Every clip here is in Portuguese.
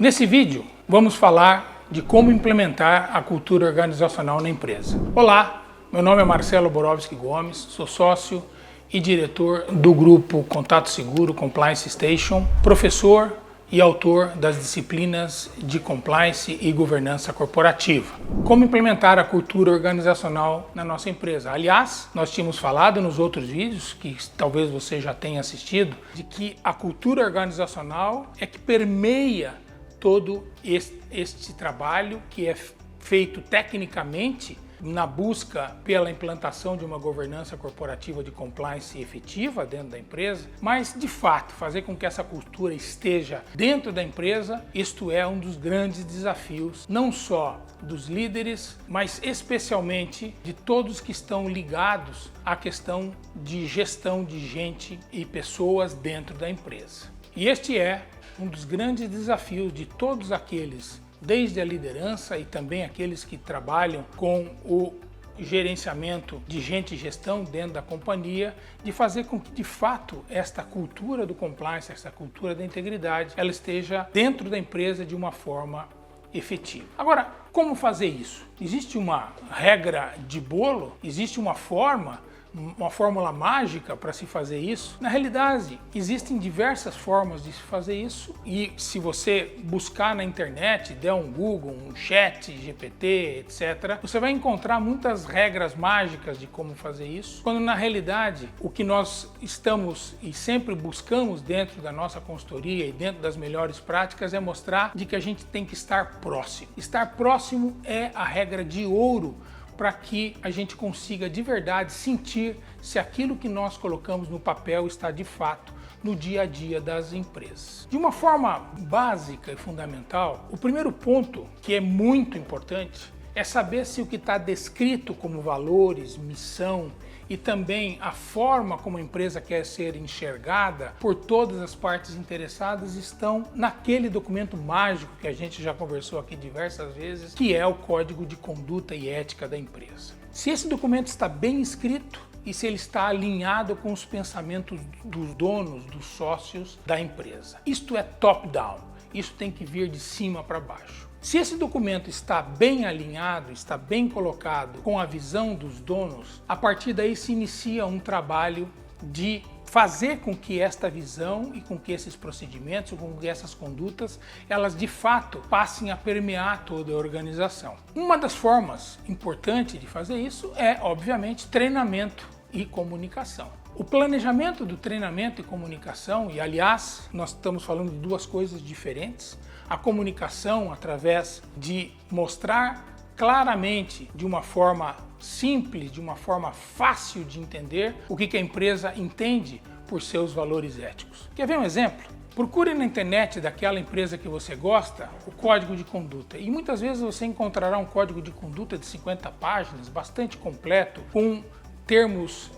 Nesse vídeo, vamos falar de como implementar a cultura organizacional na empresa. Olá, meu nome é Marcelo Borowski Gomes, sou sócio e diretor do grupo Contato Seguro Compliance Station, professor e autor das disciplinas de Compliance e Governança Corporativa. Como implementar a cultura organizacional na nossa empresa? Aliás, nós tínhamos falado nos outros vídeos, que talvez você já tenha assistido, de que a cultura organizacional é que permeia todo este trabalho que é feito tecnicamente na busca pela implantação de uma governança corporativa de compliance efetiva dentro da empresa, mas de fato fazer com que essa cultura esteja dentro da empresa, isto é um dos grandes desafios, não só dos líderes, mas especialmente de todos que estão ligados à questão de gestão de gente e pessoas dentro da empresa. E este é um dos grandes desafios de todos aqueles, desde a liderança e também aqueles que trabalham com o gerenciamento de gente e gestão dentro da companhia, de fazer com que de fato esta cultura do compliance, essa cultura da integridade, ela esteja dentro da empresa de uma forma efetiva. Agora, como fazer isso? Existe uma regra de bolo? Existe uma fórmula mágica para se fazer isso? Na realidade, existem diversas formas de se fazer isso e se você buscar na internet, der um Google, um chat, GPT, etc., você vai encontrar muitas regras mágicas de como fazer isso, quando na realidade o que nós estamos e sempre buscamos dentro da nossa consultoria e dentro das melhores práticas é mostrar de que a gente tem que estar próximo. Estar próximo é a regra de ouro para que a gente consiga de verdade sentir se aquilo que nós colocamos no papel está de fato no dia a dia das empresas. De uma forma básica e fundamental, o primeiro ponto que é muito importante é saber se o que está descrito como valores, missão e também a forma como a empresa quer ser enxergada por todas as partes interessadas estão naquele documento mágico que a gente já conversou aqui diversas vezes, que é o Código de Conduta e Ética da empresa. Se esse documento está bem escrito e se ele está alinhado com os pensamentos dos donos, dos sócios da empresa. Isto é top-down, isso tem que vir de cima para baixo. Se esse documento está bem alinhado, está bem colocado com a visão dos donos, a partir daí se inicia um trabalho de fazer com que esta visão e com que esses procedimentos, com que essas condutas, elas de fato passem a permear toda a organização. Uma das formas importantes de fazer isso é, obviamente, treinamento e comunicação. O planejamento do treinamento e comunicação, e aliás, nós estamos falando de duas coisas diferentes. A comunicação através de mostrar claramente, de uma forma simples, de uma forma fácil de entender, o que a empresa entende por seus valores éticos. Quer ver um exemplo? Procure na internet daquela empresa que você gosta o código de conduta e muitas vezes você encontrará um código de conduta de 50 páginas, bastante completo, com termos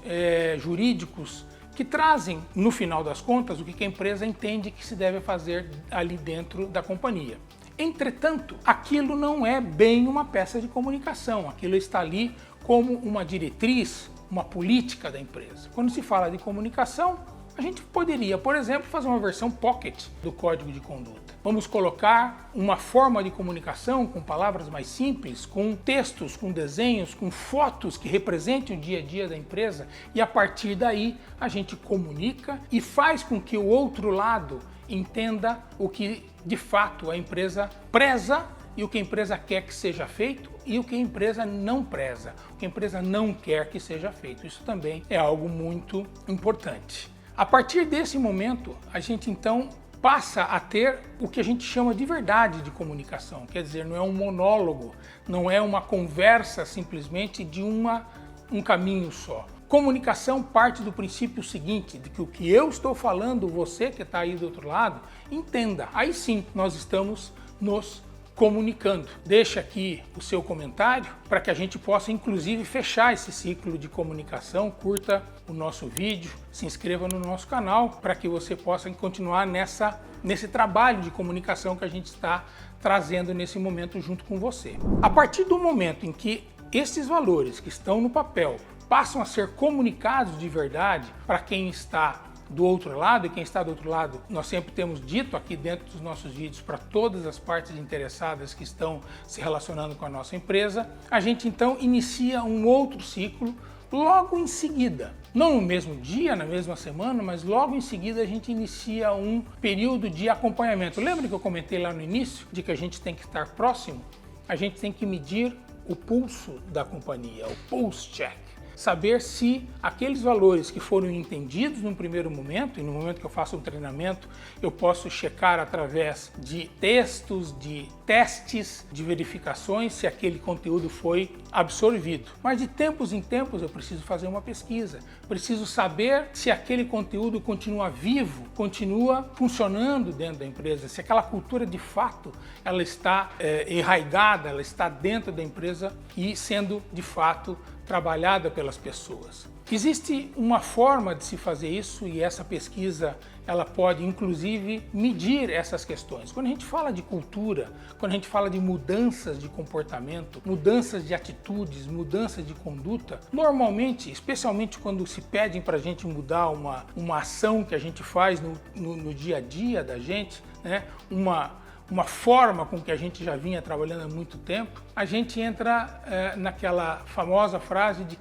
jurídicos que trazem, no final das contas, o que a empresa entende que se deve fazer ali dentro da companhia. Entretanto, aquilo não é bem uma peça de comunicação, aquilo está ali como uma diretriz, uma política da empresa. Quando se fala de comunicação, a gente poderia, por exemplo, fazer uma versão pocket do código de conduta. Vamos colocar uma forma de comunicação com palavras mais simples, com textos, com desenhos, com fotos que representem o dia a dia da empresa e a partir daí a gente comunica e faz com que o outro lado entenda o que de fato a empresa preza e o que a empresa quer que seja feito e o que a empresa não preza, o que a empresa não quer que seja feito. Isso também é algo muito importante. A partir desse momento, a gente então passa a ter o que a gente chama de verdade de comunicação. Quer dizer, não é um monólogo, não é uma conversa simplesmente de um caminho só. Comunicação parte do princípio seguinte, de que o que eu estou falando, você que está aí do outro lado, entenda. Aí sim, nós estamos nos comunicando. Deixa aqui o seu comentário para que a gente possa inclusive fechar esse ciclo de comunicação, curta o nosso vídeo, se inscreva no nosso canal para que você possa continuar nesse trabalho de comunicação que a gente está trazendo nesse momento junto com você. A partir do momento em que esses valores que estão no papel passam a ser comunicados de verdade para quem está do outro lado, e quem está do outro lado, nós sempre temos dito aqui dentro dos nossos vídeos para todas as partes interessadas que estão se relacionando com a nossa empresa, a gente então inicia um outro ciclo logo em seguida. Não no mesmo dia, na mesma semana, mas logo em seguida a gente inicia um período de acompanhamento. Lembra que eu comentei lá no início de que a gente tem que estar próximo? A gente tem que medir o pulso da companhia, o pulse check. Saber se aqueles valores que foram entendidos no primeiro momento, e no momento que eu faço um treinamento, eu posso checar através de textos, de testes, de verificações, se aquele conteúdo foi absorvido. Mas de tempos em tempos eu preciso fazer uma pesquisa, preciso saber se aquele conteúdo continua vivo, continua funcionando dentro da empresa, se aquela cultura de fato ela está enraizada, ela está dentro da empresa e sendo de fato trabalhada pelas pessoas. Existe uma forma de se fazer isso e essa pesquisa ela pode inclusive medir essas questões. Quando a gente fala de cultura, quando a gente fala de mudanças de comportamento, mudanças de atitudes, mudanças de conduta, normalmente, especialmente quando se pedem para a gente mudar uma ação que a gente faz no dia a dia da gente, né? Uma forma com que a gente já vinha trabalhando há muito tempo, a gente entra naquela famosa frase de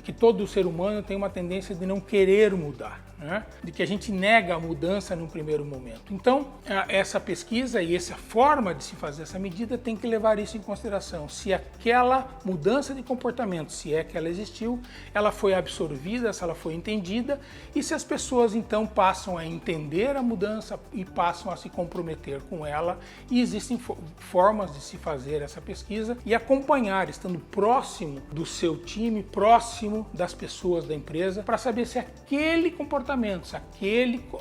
que todo ser humano tem uma tendência de não querer mudar, né? De que a gente nega a mudança no primeiro momento. Então, essa pesquisa e essa forma de se fazer essa medida tem que levar isso em consideração. Se aquela mudança de comportamento, se é que ela existiu, ela foi absorvida, se ela foi entendida e se as pessoas então passam a entender a mudança e passam a se comprometer com ela, e existem formas de se fazer essa pesquisa e acompanhar, estando próximo do seu time, próximo das pessoas da empresa, para saber se aquele comportamento, se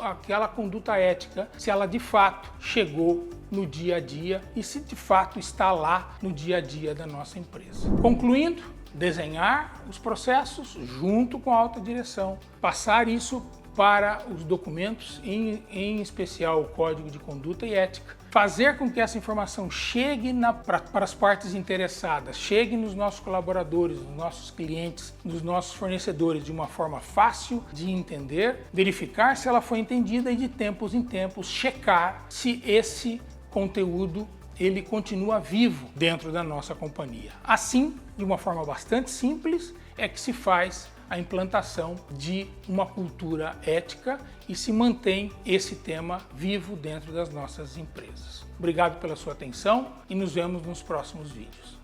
aquela conduta ética, se ela de fato chegou no dia a dia e se de fato está lá no dia a dia da nossa empresa. Concluindo, desenhar os processos junto com a alta direção, passar isso para os documentos, em especial o Código de Conduta e Ética, fazer com que essa informação chegue para as partes interessadas, chegue nos nossos colaboradores, nos nossos clientes, nos nossos fornecedores de uma forma fácil de entender, verificar se ela foi entendida e de tempos em tempos checar se esse conteúdo ele continua vivo dentro da nossa companhia. Assim, de uma forma bastante simples, é que se faz a implantação de uma cultura ética e se mantém esse tema vivo dentro das nossas empresas. Obrigado pela sua atenção e nos vemos nos próximos vídeos.